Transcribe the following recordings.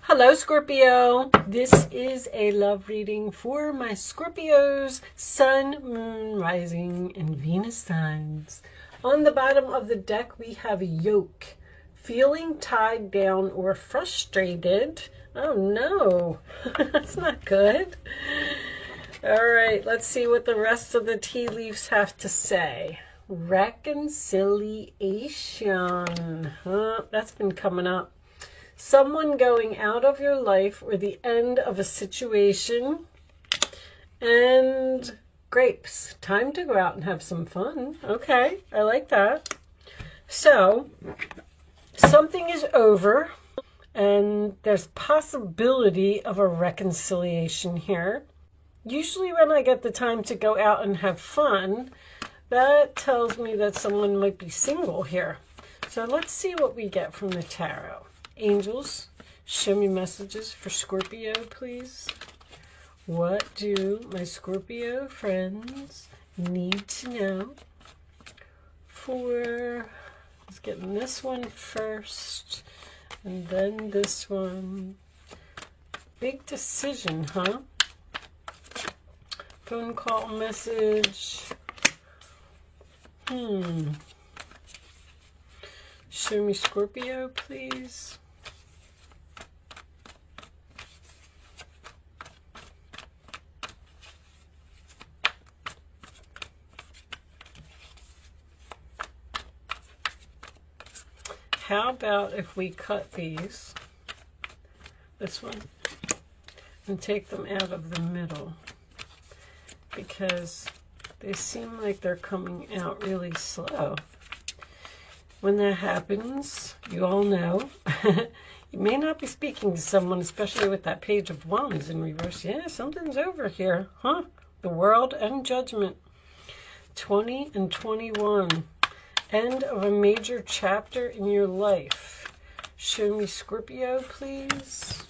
Hello, Scorpio. This is a love reading for my Scorpios, Sun, Moon, Rising, and Venus signs. On the bottom of the deck, we have a yoke. Feeling tied down or frustrated. Oh no, that's not good. All right, let's see what the rest of the tea leaves have to say. Reconciliation. That's been coming up. Someone going out of your life or the end of a situation. And grapes. Time to go out and have some fun. Okay, I like that. So, something is over and there's possibility of a reconciliation here. Usually when I get the time to go out and have fun, that tells me that someone might be single here. So let's see what we get from the tarot. Angels, show me messages for Scorpio, please. What do my Scorpio friends need to know for, let's get this one first, and then this one. Big decision, huh? Phone call, message. Show me Scorpio, please. How about if we cut these, this one, and take them out of the middle, because they seem like they're coming out really slow. When that happens, you all know, you may not be speaking to someone, especially with that Page of Wands in reverse. Yeah, something's over here, huh? The World and Judgment. 20 and 21. End of a major chapter in your life. Show me Scorpio, please.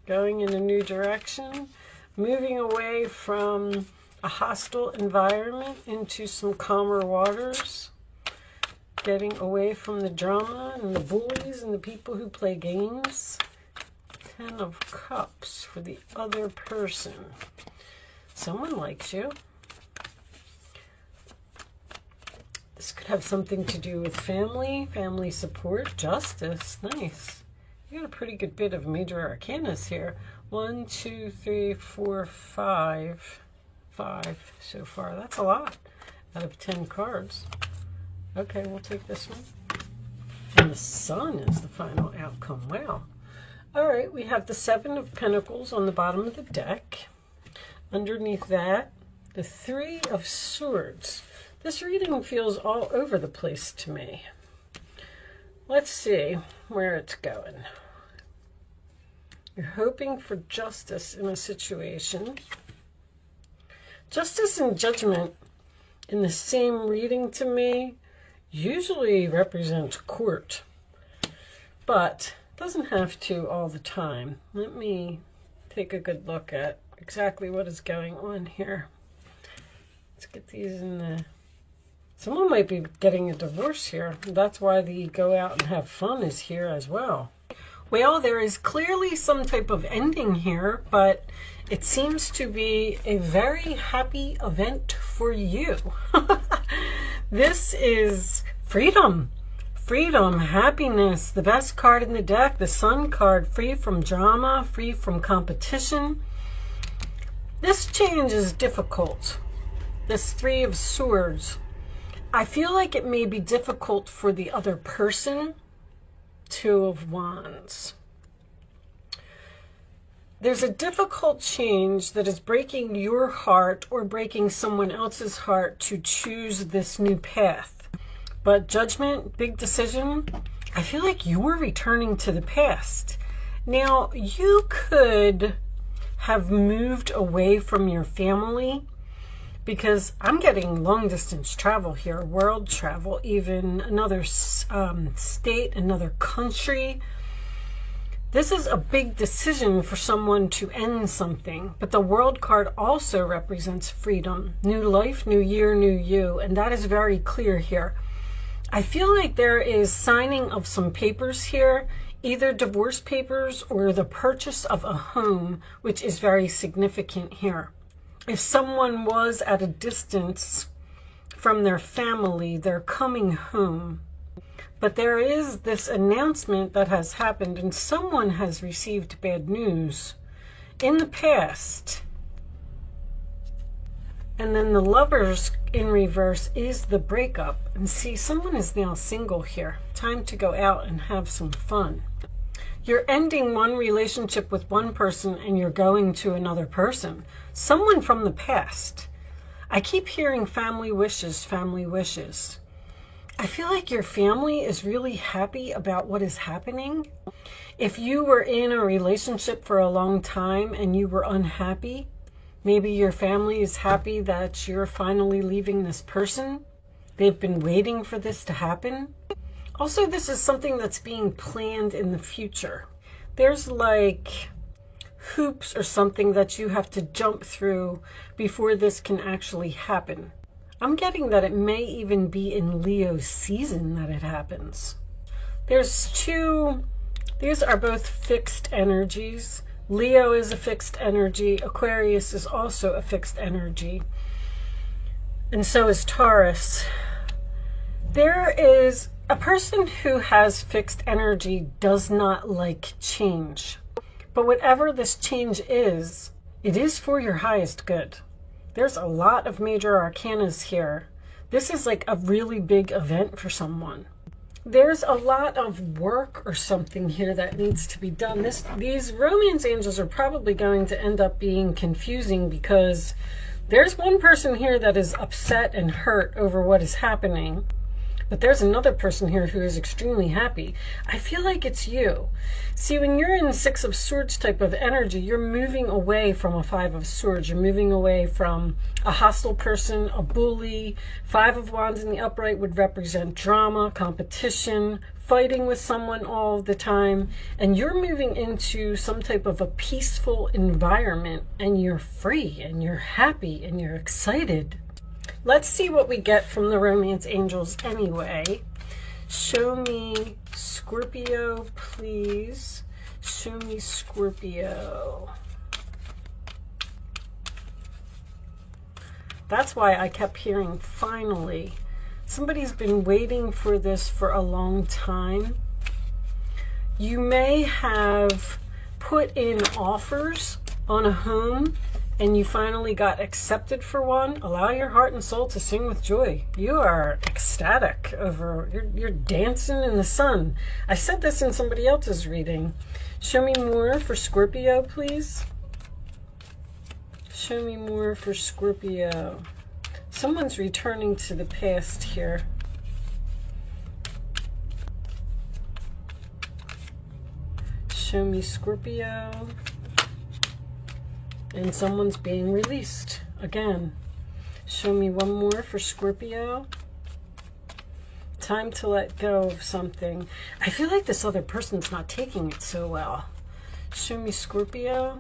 Going in a new direction. Moving away from a hostile environment into some calmer waters. Getting away from the drama and the bullies and the people who play games. 10 of Cups for the other person. Someone likes you. This could have something to do with family, family support, justice. Nice. You got a pretty good bit of major arcanas here. 1, 2, 3, 4, 5. 5 so far. That's a lot out of 10 cards. Okay, we'll take this one. And the Sun is the final outcome. Wow. All right, we have the 7 of Pentacles on the bottom of the deck. Underneath that, the 3 of Swords. This reading feels all over the place to me. Let's see where it's going. You're hoping for justice in a situation. Justice and Judgment in the same reading to me usually represents court, but doesn't have to all the time. Let me take a good look at exactly what is going on here. Let's get these in the... Someone might be getting a divorce here. That's why the go out and have fun is here as well. Well, there is clearly some type of ending here, but it seems to be a very happy event for you. This is freedom. Freedom, happiness, the best card in the deck, the Sun card, free from drama, free from competition. This change is difficult. This 3 of Swords. I feel like it may be difficult for the other person. 2 of Wands. There's a difficult change that is breaking your heart or breaking someone else's heart to choose this new path. But Judgment, big decision, I feel like you're returning to the past. Now, you could have moved away from your family, because I'm getting long distance travel here, world travel, even another state, another country. This is a big decision for someone to end something, but the World card also represents freedom, new life, new year, new you, and that is very clear here. I feel like there is signing of some papers here, Either divorce papers or the purchase of a home, which is very significant here. If someone was at a distance from their family, they're coming home. But there is this announcement that has happened, and someone has received bad news in the past. And then the Lovers in reverse is the breakup. And see, someone is now single here. Time to go out and have some fun. You're ending one relationship with one person and you're going to another person. Someone from the past. I keep hearing family wishes, family wishes. I feel like your family is really happy about what is happening. If you were in a relationship for a long time and you were unhappy, maybe your family is happy that you're finally leaving this person. They've been waiting for this to happen. Also, this is something that's being planned in the future. There's like hoops or something that you have to jump through before this can actually happen. I'm getting that it may even be in Leo's season that it happens. There's two, these are both fixed energies. Leo is a fixed energy. Aquarius is also a fixed energy. And so is Taurus. There is a person who has fixed energy does not like change. But whatever this change is, it is for your highest good. There's a lot of major arcanas here. This is like a really big event for someone. There's a lot of work or something here that needs to be done. These romance angels are probably going to end up being confusing because there's one person here that is upset and hurt over what is happening. But there's another person here who is extremely happy. I feel like it's you. See, when you're in the Six of Swords type of energy, you're moving away from a Five of Swords. You're moving away from a hostile person, a bully. Five of Wands in the upright would represent drama, competition, fighting with someone all the time. And you're moving into some type of a peaceful environment, and you're free, and you're happy, and you're excited. Let's see what we get from the romance angels anyway. Show me Scorpio, please. Show me Scorpio. That's why I kept hearing finally. Somebody's been waiting for this for a long time. You may have put in offers on a home and you finally got accepted for one. Allow your heart and soul to sing with joy. You are ecstatic over, you're dancing in the sun. I said this in somebody else's reading. Show me more for Scorpio, please. Show me more for Scorpio. Someone's returning to the past here. Show me Scorpio. And someone's being released again. Show me one more for Scorpio. Time to let go of something. I feel like this other person's not taking it so well. Show me Scorpio.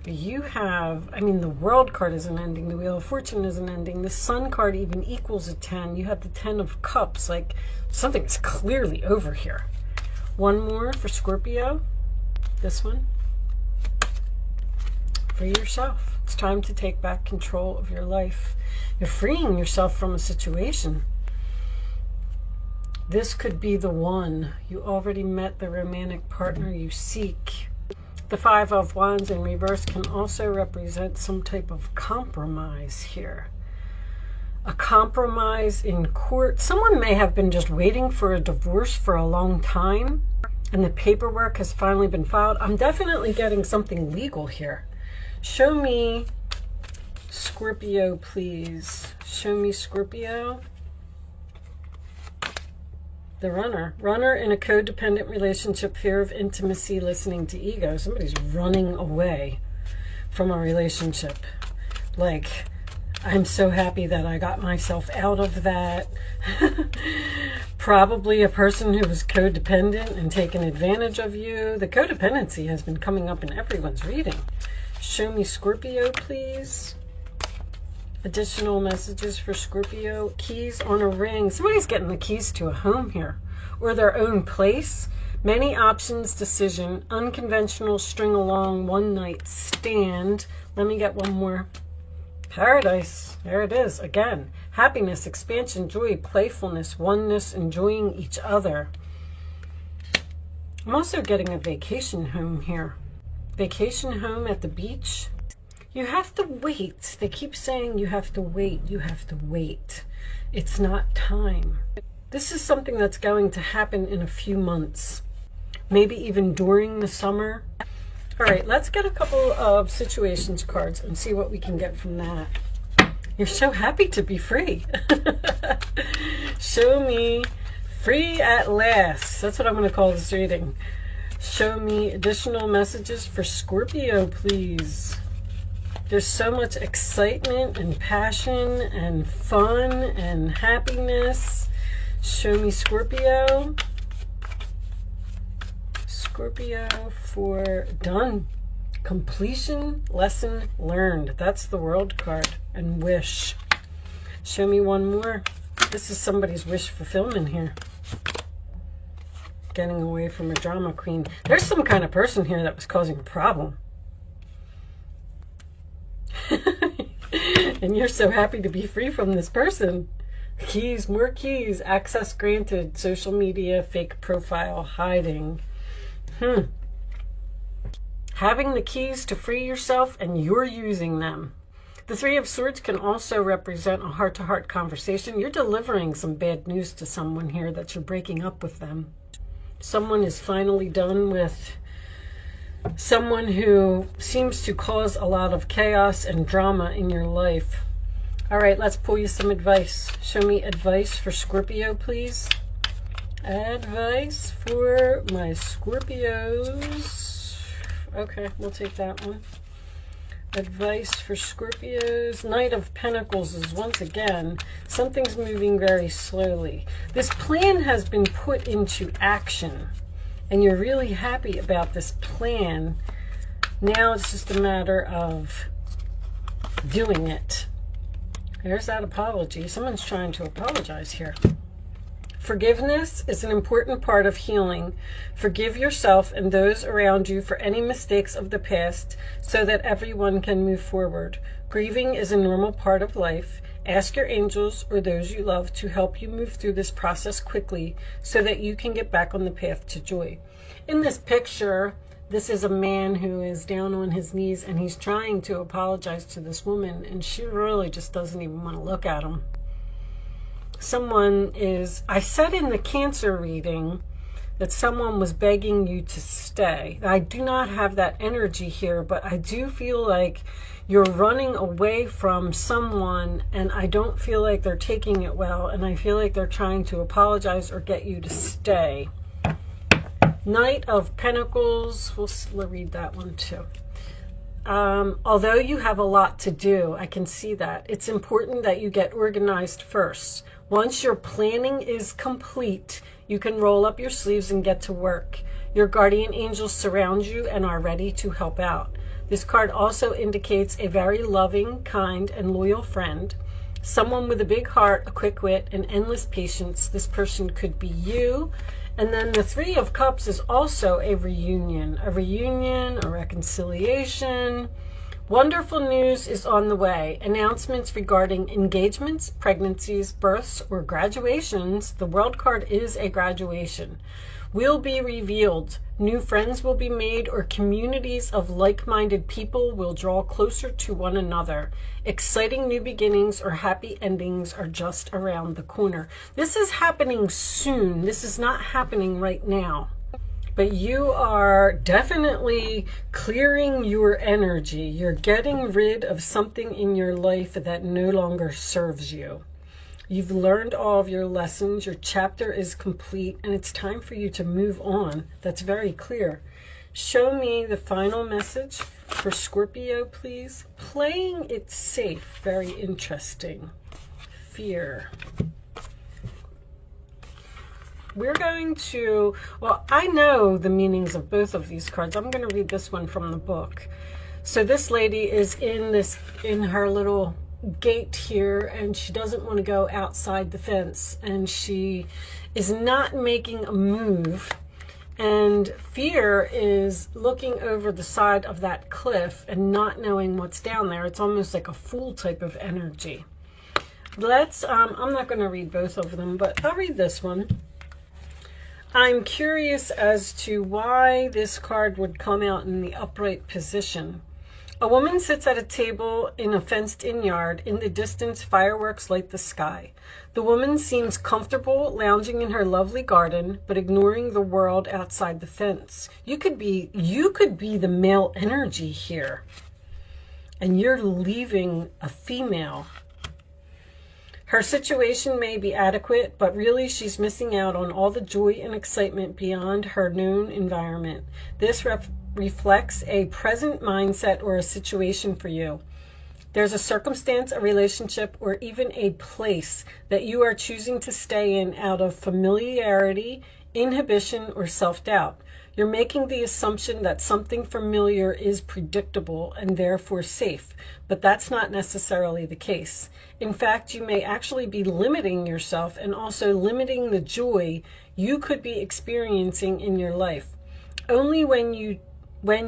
You have, I mean, the World card isn't ending. The Wheel of Fortune isn't ending. The Sun card even equals a 10. You have the 10 of Cups. Like, something's clearly over here. One more for Scorpio. This one. For yourself. It's time to take back control of your life. You're freeing yourself from a situation. This could be the one. You already met the romantic partner you seek. The Five of Wands in reverse can also represent some type of compromise here. A compromise in court. Someone may have been just waiting for a divorce for a long time, and the paperwork has finally been filed. I'm definitely getting something legal here. Show me Scorpio, please. Show me Scorpio. The Runner. Runner in a codependent relationship, fear of intimacy, listening to ego. Somebody's running away from a relationship. Like, I'm so happy that I got myself out of that. Probably a person who was codependent and taken advantage of you. The codependency has been coming up in everyone's reading. Show me Scorpio, please. Additional messages for Scorpio. Keys on a ring. Somebody's getting the keys to a home here, or their own place. Many options, decision, unconventional, string along, one night stand. Let me get one more. Paradise. There it is again. Happiness, expansion, joy, playfulness, oneness, enjoying each other. I'm also getting a vacation home here. Vacation home at the beach. You have to wait. They keep saying you have to wait. You have to wait. It's not time. This is something that's going to happen in a few months. Maybe even during the summer. All right, let's get a couple of situations cards and see what we can get from that. You're so happy to be free. Show me free at last. That's what I'm going to call this reading. Show me additional messages for Scorpio, please. There's so much excitement and passion and fun and happiness. Show me Scorpio. Scorpio for done. Completion, lesson learned. That's the World card. And wish. Show me one more. This is somebody's wish fulfillment here. Getting away from a drama queen. There's some kind of person here that was causing a problem. And you're so happy to be free from this person. Keys, more keys, access granted, social media, fake profile, hiding. Having the keys to free yourself and you're using them. The Three of Swords can also represent a heart-to-heart conversation. You're delivering some bad news to someone here that you're breaking up with them. Someone is finally done with someone who seems to cause a lot of chaos and drama in your life. All right, let's pull you some advice. Show me advice for Scorpio, please. Advice for my Scorpios. Okay, we'll take that one. Advice for Scorpios. Knight of Pentacles is once again, something's moving very slowly. This plan has been put into action, and you're really happy about this plan. Now it's just a matter of doing it. There's that apology. Someone's trying to apologize here. Forgiveness is an important part of healing. Forgive yourself and those around you for any mistakes of the past so that everyone can move forward. Grieving is a normal part of life. Ask your angels or those you love to help you move through this process quickly so that you can get back on the path to joy. In this picture, this is a man who is down on his knees and he's trying to apologize to this woman, and she really just doesn't even want to look at him. Someone is, I said in the Cancer reading that someone was begging you to stay. I do not have that energy here, but I do feel like you're running away from someone, and I don't feel like they're taking it well, and I feel like they're trying to apologize or get you to stay. Knight of Pentacles, we'll read that one too. Although you have a lot to do, I can see that. It's important that you get organized first. Once your planning is complete, you can roll up your sleeves and get to work. Your guardian angels surround you and are ready to help out. This card also indicates a very loving, kind, and loyal friend. Someone with a big heart, a quick wit, and endless patience. This person could be you. And then the Three of Cups is also a reunion, a reconciliation. Wonderful news is on the way. Announcements regarding engagements, pregnancies, births, or graduations. The World card is a graduation. Will be revealed. New friends will be made, or communities of like-minded people will draw closer to one another. Exciting new beginnings or happy endings are just around the corner. This is happening soon. This is not happening right now. But you are definitely clearing your energy. You're getting rid of something in your life that no longer serves you. You've learned all of your lessons. Your chapter is complete, and it's time for you to move on. That's very clear. Show me the final message for Scorpio, please. Playing it safe. Very interesting. Fear. We're going to, well, I know the meanings of both of these cards. I'm going to read this one from the book. So this lady is in her little gate here, and she doesn't want to go outside the fence, and she is not making a move, And fear is looking over the side of that cliff and not knowing what's down there. It's almost like a fool type of energy. Let's, I'm not going to read both of them, but I'll read this one. I'm curious as to why this card would come out in the upright position. A woman sits at a table in a fenced-in yard. In the distance, fireworks light the sky. The woman seems comfortable lounging in her lovely garden, but ignoring the world outside the fence. You could be the male energy here, and you're leaving a female. Her situation may be adequate, but really she's missing out on all the joy and excitement beyond her known environment. This reflects a present mindset or a situation for you. There's a circumstance, a relationship, or even a place that you are choosing to stay in out of familiarity, inhibition, or self-doubt. You're making the assumption that something familiar is predictable and therefore safe, but that's not necessarily the case. In fact, you may actually be limiting yourself and also limiting the joy you could be experiencing in your life. Only when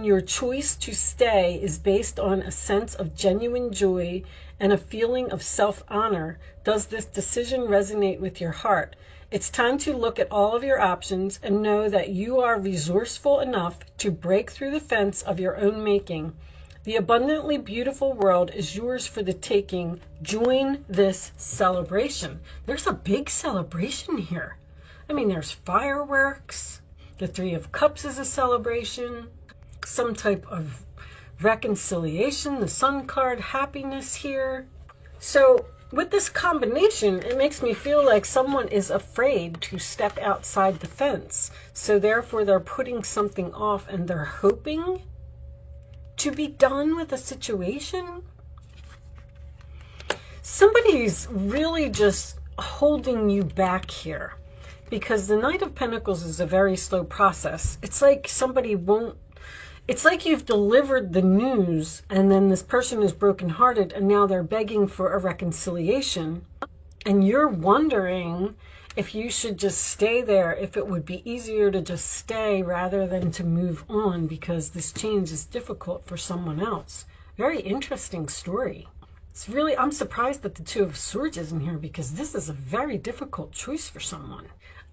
your choice to stay is based on a sense of genuine joy and a feeling of self-honor does this decision resonate with your heart. It's time to look at all of your options and know that you are resourceful enough to break through the fence of your own making. The abundantly beautiful world is yours for the taking. Join this celebration. There's a big celebration here. I mean, there's fireworks. The Three of Cups is a celebration. Some type of reconciliation. The Sun card, happiness here. So with this combination, it makes me feel like someone is afraid to step outside the fence. So therefore they're putting something off and they're hoping to be done with a situation. Somebody's really just holding you back here because the Knight of Pentacles is a very slow process. It's like somebody won't, it's like you've delivered the news and then this person is brokenhearted and now they're begging for a reconciliation. And you're wondering if you should just stay there, if it would be easier to just stay rather than to move on because this change is difficult for someone else. Very interesting story. It's really, I'm surprised that the Two of Swords is in here because this is a very difficult choice for someone.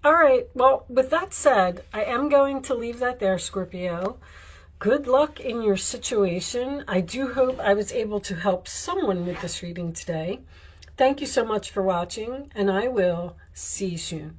All right, well, with that said, I am going to leave that there, Scorpio. Good luck in your situation. I do hope I was able to help someone with this reading today. Thank you so much for watching, and I will see you soon.